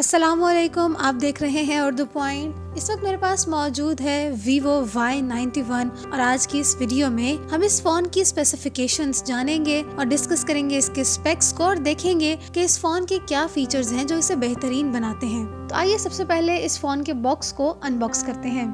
अस्सलामुअलैकुम, आप देख रहे हैं उर्दू पॉइंट। इस वक्त मेरे पास मौजूद है Vivo Y91 और आज की इस वीडियो में हम इस फोन की स्पेसिफिकेशंस जानेंगे और डिस्कस करेंगे इसके स्पेक्स को और देखेंगे कि इस फोन के क्या फीचर्स हैं जो इसे बेहतरीन बनाते हैं। तो आइए सबसे पहले इस फोन के बॉक्स को अनबॉक्स करते हैं।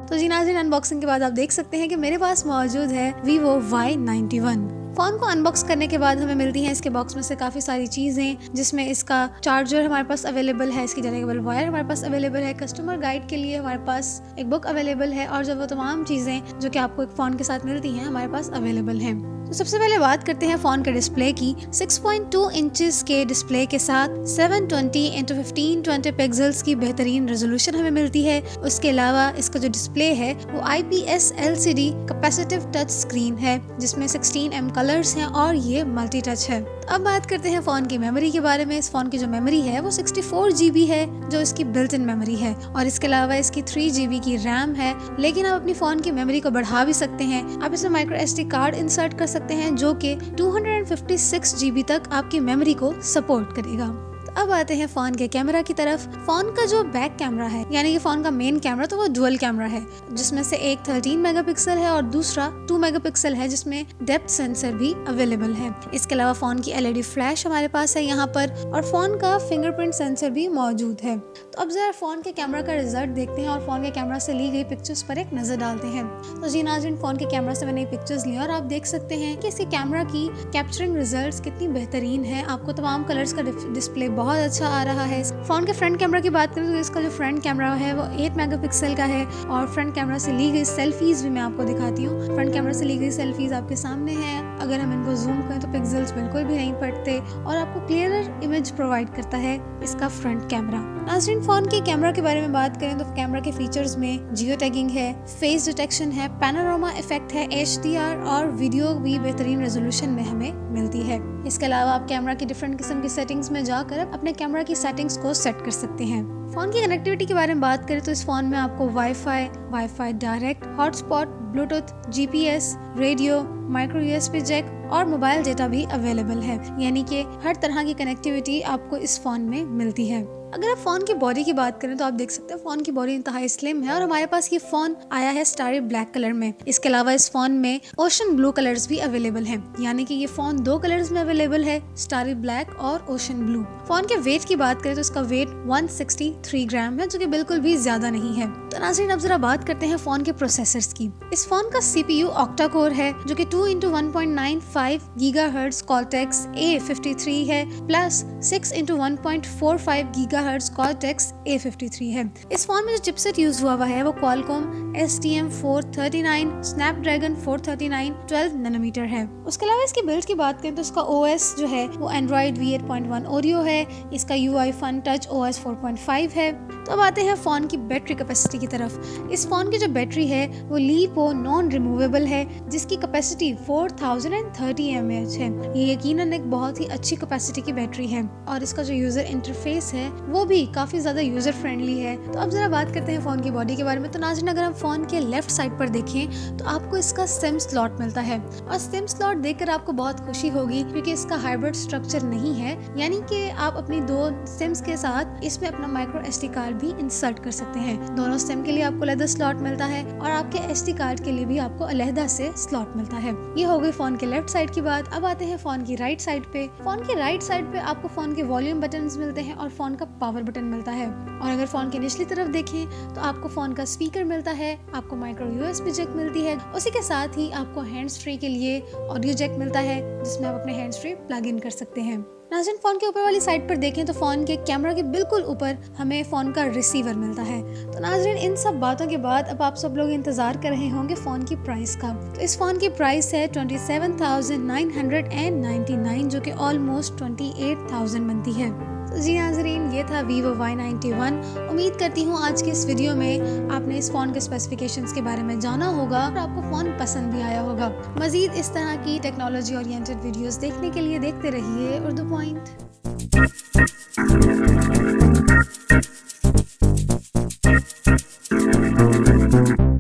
तो जी नाज़रीन, अनबॉक्सिंग के बाद आप देख सकते हैं कि मेरे पास मौजूद है Vivo Y91। फोन को अनबॉक्स करने के बाद हमें मिलती है इसके बॉक्स में से काफ़ी सारी चीज़ें, जिसमें इसका चार्जर हमारे पास अवेलेबल है, इसकी डायरेक्टेबल वायर हमारे पास अवेलेबल है, कस्टमर गाइड के लिए हमारे पास एक बुक अवेलेबल है और जब वो तमाम चीज़ें जो कि आपको एक फ़ोन के साथ मिलती हैं हमारे पास अवेलेबल हैं। तो सबसे पहले बात करते हैं फ़ोन के डिस्प्ले की। 6.2 इंचेस के डिस्प्ले के साथ 720x1520 पिक्सल्स की बेहतरीन रेजोल्यूशन हमें मिलती है। उसके अलावा इसका जो डिस्प्ले है वो IPS LCD capacitive touch screen है, जिसमें 16 कलर्स हैं और ये मल्टी टच है। अब बात करते हैं फ़ोन की मेमोरी के बारे में। इस फ़ोन की जो मेमोरी है वो 64 GB है, जो इसकी बिल्ट इन मेमोरी है, और इसके अलावा इसकी 3 GB की रैम है। लेकिन आप अपनी फ़ोन की मेमोरी को बढ़ा भी सकते हैं। आप इसमें माइक्रो SD कार्ड इंसर्ट कर सकते हैं जो कि 256 GB तक आपकी मेमोरी को सपोर्ट करेगा। अब आते हैं फोन के कैमरा की तरफ। फोन का जो बैक कैमरा है, यानी कि फोन का मेन कैमरा, तो वो डुअल कैमरा है, जिसमें से एक 13 मेगापिक्सल है और दूसरा 2 मेगापिक्सल है, जिसमें डेप्थ सेंसर भी अवेलेबल है। इसके अलावा फोन की LED फ्लैश हमारे पास है यहाँ पर, और फोन का फिंगरप्रिंट सेंसर भी मौजूद है। तो अब जरा फोन के कैमरा का रिजल्ट देखते हैं और फोन के कैमरा से ली गई पिक्चर्स पर एक नजर डालते हैं। तो जी नाज़रीन, फोन के कैमरा से मैंने पिक्चर्स ली और आप देख सकते हैं कि इसके कैमरा की कैप्चरिंग रिजल्ट्स कितनी बेहतरीन है। आपको तमाम कलर्स का डिस्प्ले बहुत अच्छा आ रहा है। फोन के फ्रंट कैमरा की बात करें तो इसका जो फ्रंट कैमरा है वो 8 मेगापिक्सल का है, और फ्रंट कैमरा से ली गई सेल्फीज भी मैं आपको दिखाती हूँ। फ्रंट कैमरा से ली गई सेल्फीज आपके सामने हैं। अगर हम इनको जूम करें तो पिक्सल्स बिल्कुल भी नहीं पड़ते और आपको क्लियरर इमेज प्रोवाइड करता है इसका फ्रंट कैमरा। नाज़रीन, फोन के कैमरा के बारे में बात करें तो कैमरा के फीचर्स में जियो टैगिंग है, फेस डिटेक्शन है, पैनोरामा इफेक्ट है, HDR और वीडियो भी बेहतरीन रेजोल्यूशन में हमें मिलती है। इसके अलावा आप कैमरा की डिफरेंट किस्म की सेटिंग्स में जाकर अपने कैमरा की सेटिंग्स को सेट कर सकते हैं। फोन की कनेक्टिविटी के बारे में बात करें तो इस फोन में आपको wifi direct, hotspot, bluetooth, GPS, radio, micro USB jack और मोबाइल डेटा भी अवेलेबल है, यानी कि हर तरह की कनेक्टिविटी आपको इस फोन में मिलती है। अगर आप फोन की बॉडी की बात करें तो आप देख सकते हैं फोन की बॉडी इंतहाई स्लिम है और हमारे पास ये फोन आया है स्टारी ब्लैक कलर में। इसके अलावा इस फोन में ओशन ब्लू कलर्स भी अवेलेबल हैं, यानी कि ये फोन 2 कलर्स में अवेलेबल है, स्टारी ब्लैक और ओशन ब्लू। फोन के वेट की बात करें तो इसका वेट 163 ग्राम है, जो कि बिल्कुल भी ज्यादा नहीं है। तो नाज़रीन, अब जरा बात करते हैं फोन के प्रोसेसर्स की। इस फोन का CPU ऑक्टा कोर है, जो कि 2x1.95 GHz Cortex A53 है, plus 6x1.45 GHz Cortex A53 है। इस फोन में जो चिपसेट यूज हुआ है वो Qualcomm STM439 Snapdragon 439 12 नैनोमीटर है। उसके अलावा इसकी बिल्ड की बात करें तो इसका OS जो है वो Android V8.1 Oreo है। इसका UI Fun Touch OS 4.5 है। तो अब आते हैं फोन की बैटरी कैपेसिटी की तरफ। इस फोन की जो बैटरी है वो LiPo नॉन रिमूवेबल है, जिसकी कैपेसिटी 4030 mAh है। ये यकीनन एक बहुत ही अच्छी कैपेसिटी की बैटरी है, और इसका जो यूजर इंटरफेस है वो भी काफी ज्यादा यूजर फ्रेंडली है। तो अब जरा बात करते हैं फोन की बॉडी के बारे में। तो नाज़रीन, अगर हम फोन के लेफ्ट साइड पर देखें तो आपको इसका सिम स्लॉट मिलता है, और सिम स्लॉट देखकर आपको बहुत खुशी होगी क्योंकि इसका हाइब्रिड स्ट्रक्चर नहीं है, यानी कि आप अपनी 2 सिम्स के साथ इसमें अपना माइक्रो SD कार्ड भी इंसर्ट कर सकते हैं। दोनों सिम के लिए आपको अलग स्लॉट मिलता है और आपके SD कार्ड के लिए भी आपको अलहदा से स्लॉट मिलता है। ये हो गई फोन के लेफ्ट साइड की बात। अब आते हैं फोन की राइट साइड पे। फोन की राइट साइड पे आपको फोन के वॉल्यूम बटन्स मिलते हैं और फोन का पावर बटन मिलता है, और अगर फोन की निचली तरफ देखें तो आपको फोन का स्पीकर मिलता है, आपको माइक्रो USB जैक मिलती है, उसी के साथ ही आपको हैंड्स फ्री के लिए ऑडियो जैक मिलता है, जिसमें आप अपने हैंड्स फ्री प्लग इन कर सकते हैं। नाज़रीन, फोन के ऊपर वाली साइड पर देखें तो फोन के कैमरा के बिल्कुल ऊपर हमें फोन का रिसीवर मिलता है। तो नाज़रीन, इन सब बातों के बाद अब आप सब लोग इंतजार कर रहे होंगे फोन की प्राइस का। तो इस फोन की प्राइस है 27,999, जो कि ऑलमोस्ट 28,000 बनती है। तो जी नाज़रीन, ये था Vivo Y91। उम्मीद करती हूँ आज की इस वीडियो में आपने इस फ़ोन के स्पेसिफिकेशंस के बारे में जाना होगा और आपको फ़ोन पसंद भी आया होगा। मज़ीद इस तरह की टेक्नोलॉजी ओरिएंटेड वीडियोस देखने के लिए देखते रहिए उर्दू पॉइंट।